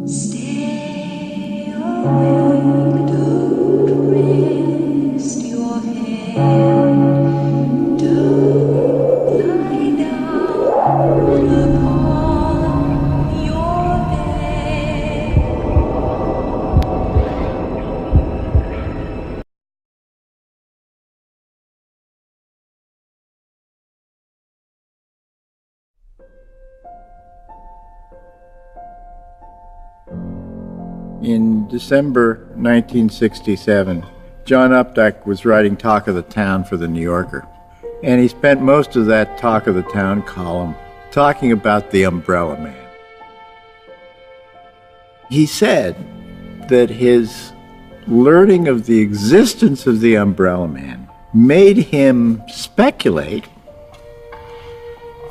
Stay awake, don't rest your hand, don't lie down upon your bed. In December 1967, John Updike was writing Talk of the Town for the New Yorker, and he spent most of that Talk of the Town column talking about the Umbrella Man. He said that his learning of the existence of the Umbrella Man made him speculate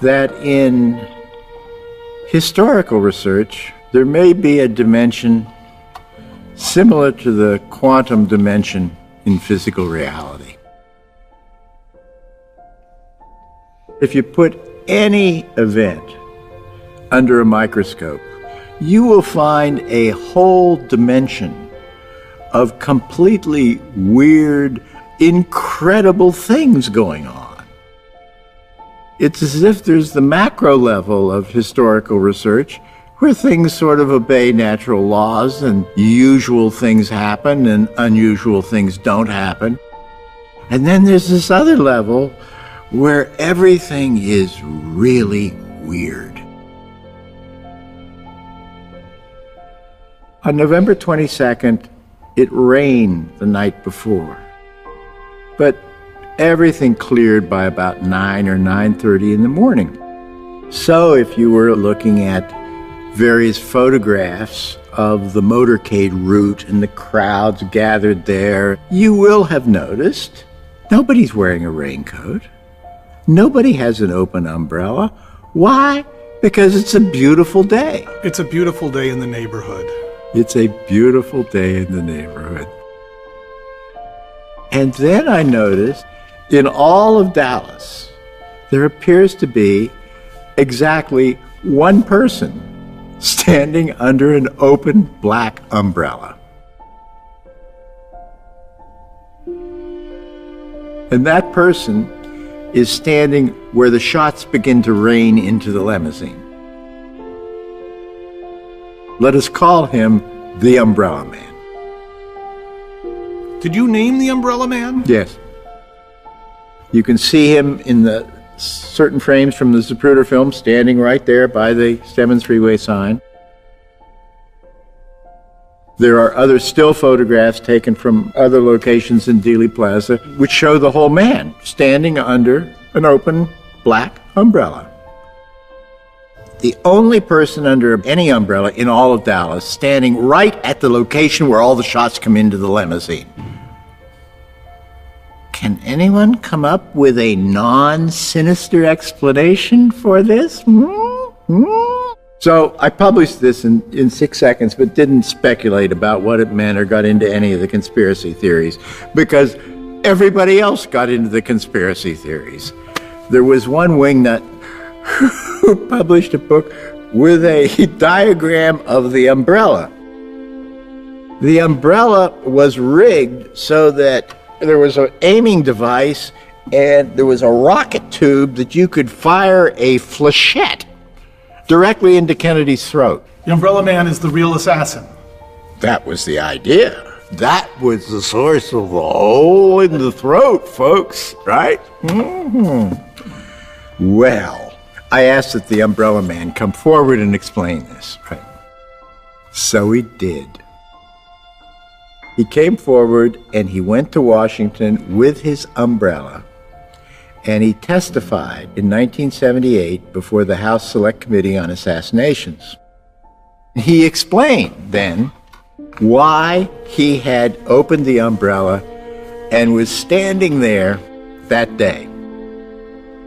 that in historical research, there may be a dimension similar to the quantum dimension in physical reality. If you put any event under a microscope, you will find a whole dimension of completely weird, incredible things going on. It's as if there's the macro level of historical research where things sort of obey natural laws and usual things happen and unusual things don't happen. And then there's this other level where everything is really weird. On November 22nd, it rained the night before, but everything cleared by about 9 or 9:30 in the morning. So if you were looking at various photographs of the motorcade route and the crowds gathered there, you will have noticed nobody's wearing a raincoat. Nobody has an open umbrella. Why? Because it's a beautiful day. It's a beautiful day in the neighborhood. It's a beautiful day in the neighborhood. And then I noticed in all of Dallas, there appears to be exactly one person standing under an open black umbrella. And that person is standing where the shots begin to rain into the limousine. Let us call him the Umbrella Man. Did you name the Umbrella Man? Yes. You can see him in the certain frames from the Zapruder film standing right there by the Stemmons Freeway sign. There are other still photographs taken from other locations in Dealey Plaza which show the whole man standing under an open black umbrella. The only person under any umbrella in all of Dallas standing right at the location where all the shots come into the limousine. Can anyone come up with a non-sinister explanation for this? So I published this in 6 seconds, but didn't speculate about what it meant or got into any of the conspiracy theories, because everybody else got into the conspiracy theories. There was one wingnut who published a book with a diagram of the umbrella. The umbrella was rigged so that there was an aiming device and there was a rocket tube that you could fire a flechette directly into Kennedy's throat. The Umbrella Man is the real assassin. That was the idea. That was the source of the hole in the throat, folks, right? Well, I asked that the Umbrella Man come forward and explain this, right? So he did. He came forward and he went to Washington with his umbrella, and he testified in 1978 before the House Select Committee on Assassinations. He explained then why he had opened the umbrella and was standing there that day.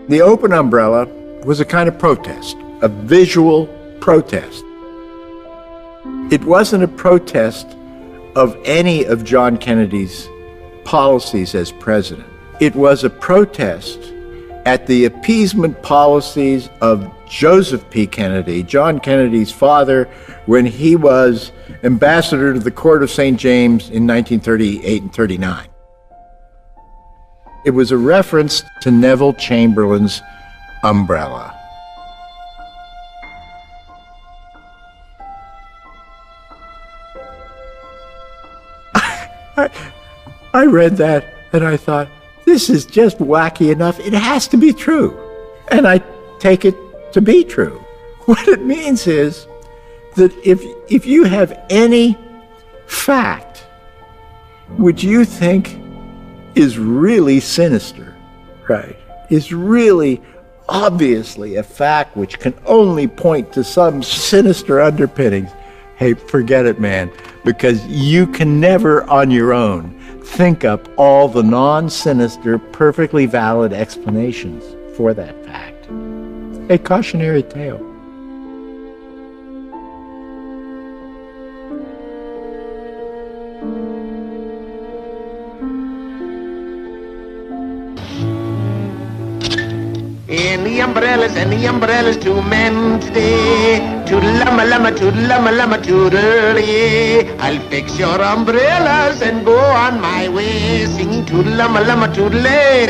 The open umbrella was a kind of protest, a visual protest. It wasn't a protest of any of John Kennedy's policies as president. It was a protest at the appeasement policies of Joseph P. Kennedy, John Kennedy's father, when he was ambassador to the court of St. James in 1938 and 39. It was a reference to Neville Chamberlain's umbrella. I read that and I thought, this is just wacky enough. It has to be true. And I take it to be true. What it means is that if you have any fact which you think is really sinister, right, is really obviously a fact which can only point to some sinister underpinnings, hey, forget it, man, because you can never on your own think up all the non-sinister, perfectly valid explanations for that fact. A cautionary tale. And the umbrellas, two men today. Toodle-lama-lama, toodle-lama-lama, toodle-yay. I'll fix your umbrellas and go on my way, singing toodle-lama-lama, toodle-yay.